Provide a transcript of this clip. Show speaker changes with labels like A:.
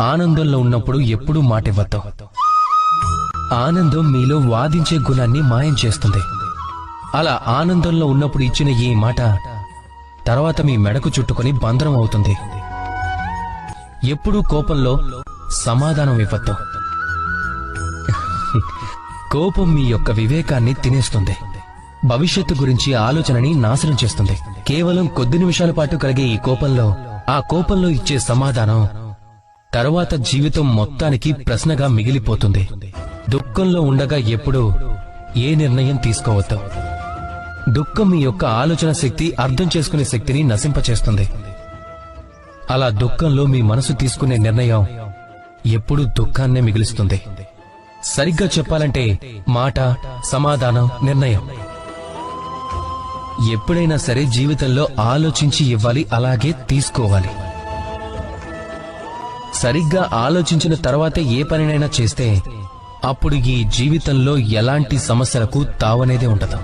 A: ఆనందంలో ఉన్నప్పుడు ఎప్పుడూ మాటివ్వద్దు. ఆనందం మీలో వాదించే గుణాన్ని మాయం చేస్తుంది. అలా ఆనందంలో ఉన్నప్పుడు ఇచ్చిన ఈ మాట తర్వాత మీ మెడకు చుట్టుకొని బంధనం అవుతుంది. ఎప్పుడూ కోపంలో సమాధానం ఇవ్వద్దు. కోపం మీ యొక్క వివేకాన్ని తినేస్తుంది. భవిష్యత్తు గురించి ఆలోచనని నాశనం చేస్తుంది. కేవలం కొద్ది నిమిషాల పాటు కలిగే ఈ కోపంలో, ఆ కోపంలో ఇచ్చే సమాధానం తరువాత జీవితం మొత్తానికి ప్రశ్నగా మిగిలిపోతుంది. దుఃఖంలో ఉండగా ఎప్పుడూ ఏ నిర్ణయం తీసుకోవద్దు. దుఃఖం మీ యొక్క ఆలోచన శక్తి, అర్థం చేసుకునే శక్తిని నశింపచేస్తుంది. అలా దుఃఖంలో మీ మనసు తీసుకునే నిర్ణయం ఎప్పుడూ దుఃఖాన్నే మిగిలిస్తుంది. సరిగ్గా చెప్పాలంటే మాట, సమాధానం, నిర్ణయం ఎప్పుడైనా సరే జీవితంలో ఆలోచించి ఇవ్వాలి, అలాగే తీసుకోవాలి. సరిగ్గా ఆలోచించిన తర్వాతే ఏ పనినైనా చేస్తే అప్పుడు ఈ జీవితంలో ఎలాంటి సమస్యలకు తావనేదే ఉండదు.